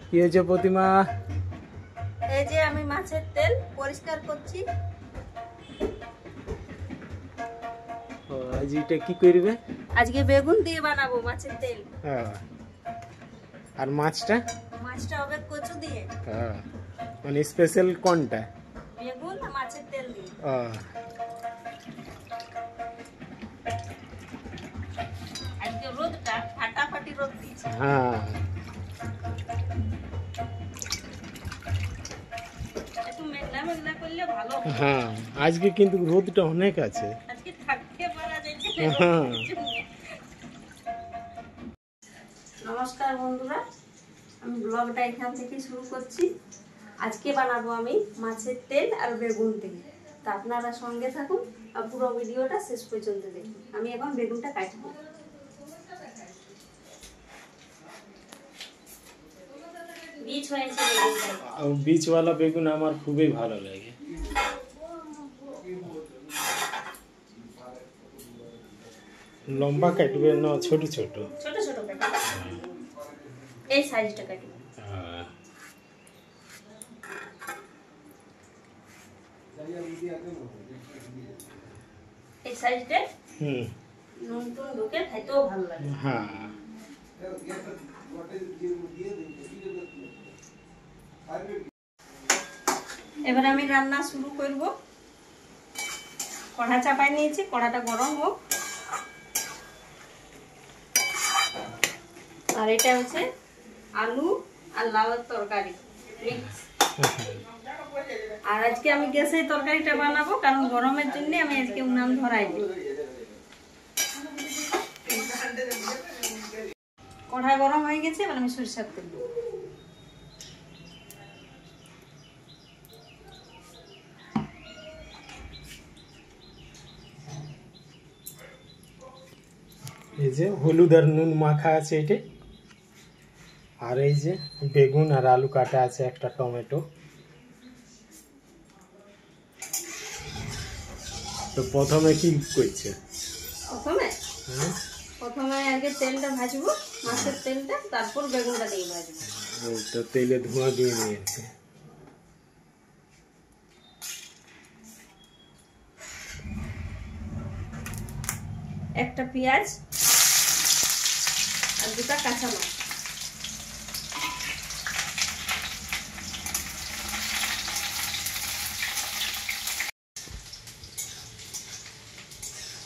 কি হয়েছে প্রতিমা? এই যে আমি মাছের তেল পরিষ্কার করছি। ও আজ এটা কি করবে? আজকে বেগুন দিয়ে বানাবো মাছের তেল। হ্যাঁ। আর মাছটা হবে কচু দিয়ে। হ্যাঁ, মানে স্পেশাল কোনটা? বেগুন আর মাছের তেল দিয়ে। আজকে রোদটা ফাটাফাটি রোদ দিয়েছে। হ্যাঁ, একটু মেঘলা মেঘলা করলে ভালো। হ্যাঁ, আজকে কিন্তু রোদটা অনেক আছে। আজকে থাকতে পারা যাচ্ছে। নমস্কার বন্ধুরা, আমি ব্লগটা এখান থেকে শুরু করছি। আজকে বানাবো আমি মাছের তেল আর বেগুন দিয়ে। তা আপনারা সঙ্গে থাকুন আর পুরো ভিডিওটা শেষ পর্যন্ত দেখুন। আমি এখন বেগুনটা কাটবো। বীজ হয়েছে বেগুনটা। বীজওয়ালা বেগুন আমার খুবই ভালো লাগে। লম্বা কাটবে না ছোট ছোট? ছোট ছোট কাটবে, এই সাইজটা কাটবে। এই সাইজটা নুন টুন ঢুকে খাইতেও ভালো লাগে। হ্যাঁ, এবার আমি রান্না শুরু করব। কড়া চাপাই নিয়েছি, কড়াটা গরম হোক। আর এটা হচ্ছে আলু আর লাউয়ের তরকারি মিক্স। আর আজকে আমি গ্যাসে তরকারিটা বানাবো, কারণ গরমের জন্য আমি আজকে উনান ধরাইনি। কড়া গরম হয়ে গেছে, এবার আমি সরিষার তেল দেবো। এই যে হলুদ আর নুন মাখা আছে এটা, আর এই যে বেগুন আর আলু কাটা আছে, একটা টমেটো। তো প্রথমে কি করছে? প্রথমে আগে তেলটা ভাজবো, মাছের তেলটা, তারপর বেগুনটা দিয়ে ভাজবো। তো তেলে ধোঁয়া দিয়ে নিয়েছে। একটা পেঁয়াজ আর দুটা কাঁচা মাছ।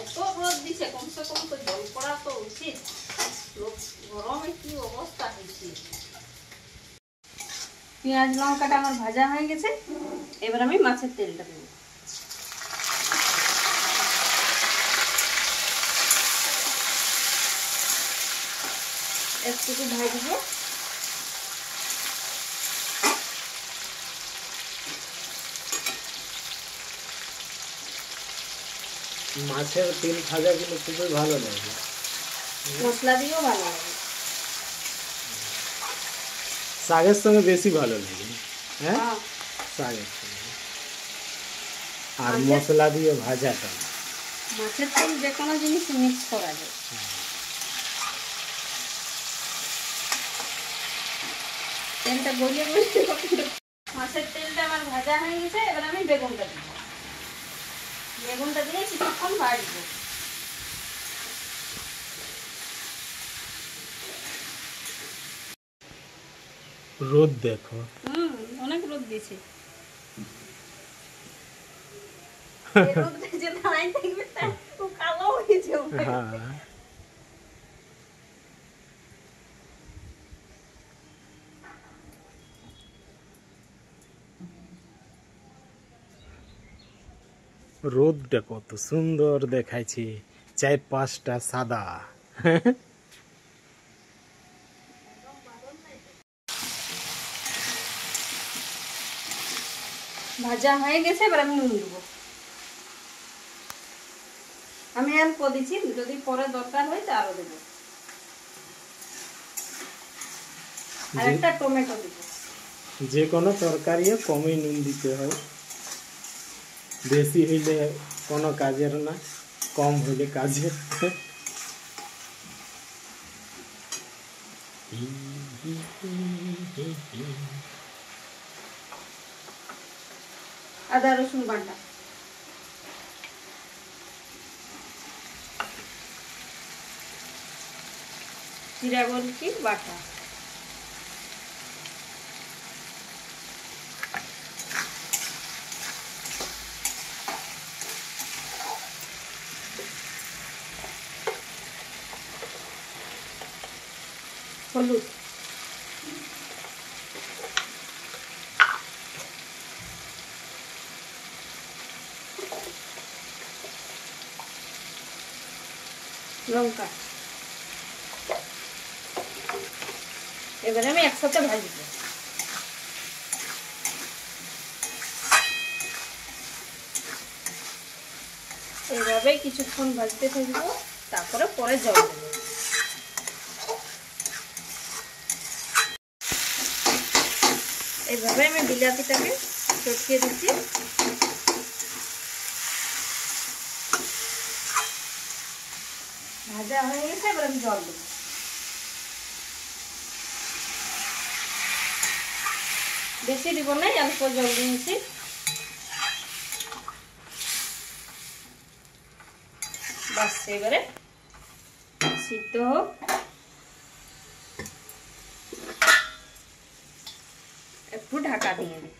এত রোদ দিছে, কমসে কম তো জল পড়া তো উচিত। গরমে কি অবস্থা হয়েছে। পেঁয়াজ লঙ্কাটা আমার ভাজা হয়ে গেছে, এবার আমি মাছের তেলটা দেবো। একটু ভাজবো। মাছের তেল ভাজা গুলো খুবই ভালো লাগে, মশলা দিয়েও ভালো লাগে। শাকের সঙ্গে বেশি ভালো লাগে। হ্যাঁ, শাকের সঙ্গে আর মশলা দিয়ে ভাজাটা। মাছের তেল যে কোনো জিনিস মিক্স করা যায়। তেলটা গলিয়ে মাছের তেলটা আমার ভাজা হয়ে গেছে, এবার আমি বেগুনটা দিব। বেগুনটা দিয়ে কিছুক্ষণ ভাজবো। রোদ দেখো, অনেক রোদ দিয়েছে। কালো হয়ে যাবে। রোদটা কত সুন্দর দেখাইছে, 4-5টা সাদা। ভাজা হয়ে গেছে, এবার আমি নুন দেবো। আমি অল্প দিচ্ছি, যদি পরে দরকার হয় তো আরো দেবো। আর একটা টমেটো দেবো। যে কোনো তরকারি কমই নুন দিতে হয়, বেশি হইলে কোনো কাজের না, কম হইলে কাজের। আদা রসুন বাটা, জিরা গুঁড়ি বাটা, হলুদ, লঙ্কা। এবারে আমি একসাথে ভাজবো। এইভাবে কিছুক্ষণ ভাজতে থাকবো, তারপরে পরে জল দেবো। এইভাবে আমি বিলাতিটাকে চটকিয়ে দিচ্ছি। ভাজা হয়ে গেছে, এবার আমি জল দেবো। বেশি দিব না, অল্প জল দিয়েছি। বাস, এবারে সিদ্ধ হোক। একটু ঢাকা দিয়ে দিই।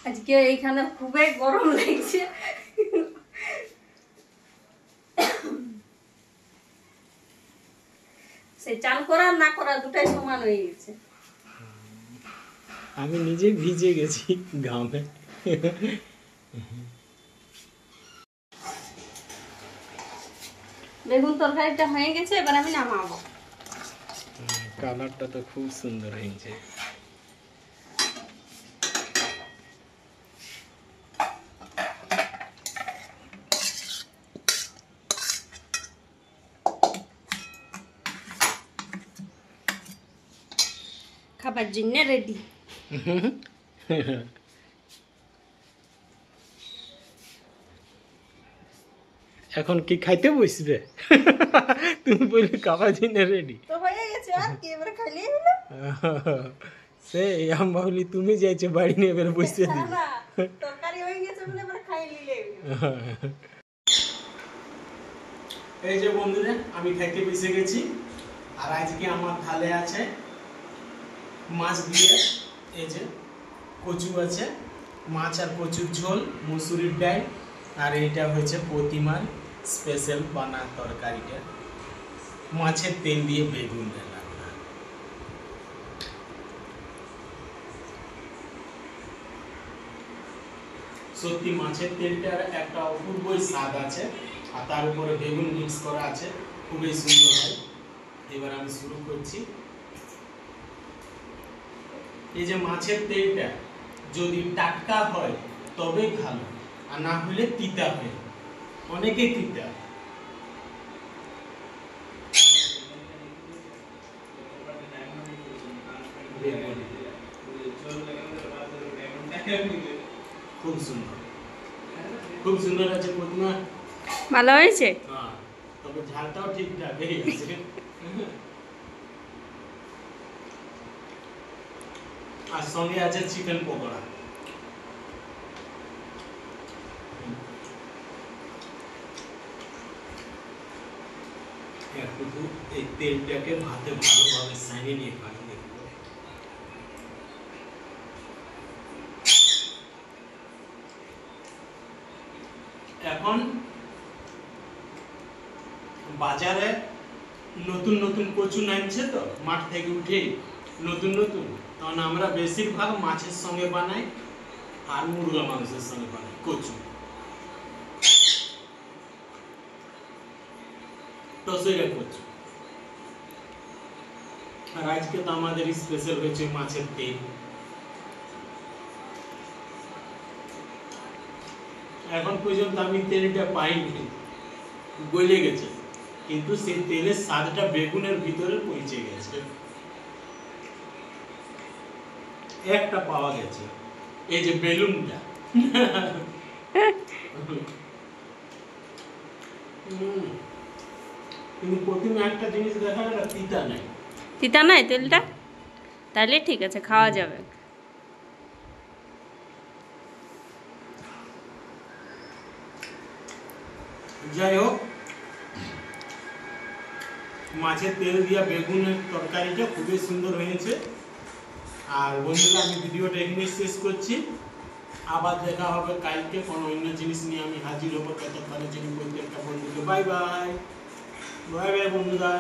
আজকে এইখানে খুবই গরম লাগছে। সেই চান করা না করা দুটাই সমান হয়ে গেছে। আমি নিজে ভিজে গেছি ঘামে। বেগুন তরকারিটা হয়ে গেছে, এবার আমি নামাবো। কালারটা তো খুব সুন্দর হয়েছে। খাবার জন্য রেডি। এখন কি খাইতে বসবে? তুমি বললে খাবার জন্য রেডি তো হয়ে গেছে, আর কি এবারে খাইলেই হলো। সেই আমি ভাবলি তুমি যাইছো বাড়ি নিয়ে এবারে বসতে দিই। না, তরকারি হয়ে গেছে বলে এবারে খাই নিলে। এই যে বন্ধুরা, আমি খাইতে বসে গেছি। আর আজকে আমার থালে আছে মাছ দিয়ে, এই যে কচু আছে, মাছ আর কচুর ঝোল, মুসুরির ডাল, আর এটা হচ্ছে প্রতিমার স্পেশাল বানা তরকারিটা, মাছের তেল দিয়ে বেগুন রান্না। সত্যি মাছের তেলটার একটা অপূর্বই স্বাদ আছে, আর তার উপরে বেগুন মিক্স করা আছে, খুবই সুন্দর হয়। এবার আমি শুরু করছি। এই যে মাছের তেলটা যদি টাটকা হয় তবে ভালো, আর না হলে তিতা হয়, অনেকে তিতা। খুব সুন্দর, খুব সুন্দর আছে প্রতিমা। ভালো হয়েছে। হ্যাঁ, তবে ঝালটাও ঠিকঠাক আছে। আর সঙ্গে আছে চিকেন পকোড়া। একটু এই তেলটাকে ভাতে ভালোভাবে সানিয়ে নিয়ে পানি দেখবো। এখন বাজারে নতুন নতুন কচু নামছে, তো মাঠ থেকে উঠেই নতুন নতুন, তখন আমরা বেশিরভাগ মাছের সঙ্গে বানাই আর মুরগা মাংসের সঙ্গে বানাই কচু। টসেরা কচু। আর আজকে তো আমাদের স্পেশাল হয়েছে মাছের তেল। এখন পর্যন্ত আমি তেলটা পাইনি, গলে গেছে, কিন্তু সেই তেলের স্বাদটা বেগুনের ভিতরে পৌঁছে গেছে। একটা পাওয়া গেছে, এই যে বেলুনটা। কিন্তু প্রথমে একটা জিনিস দেখা গেল তিতা নাই। তিতা নাই তেলটা? তাহলে ঠিক আছে, খাওয়া যাবে। যাই হোক, মাছের তেল দিয়া বেগুনের তরকারিটা খুবই সুন্দর হয়েছে। আর বন্ধুরা, আমি ভিডিওটা এখানে শেষ করছি। আবার দেখা হবে কালকে কোনো অন্য জিনিস নিয়ে আমি হাজির হবো। ততক্ষণের জন্য প্রত্যেকটা বন্ধুকে বাই বাই। বাই বাই বন্ধুরা।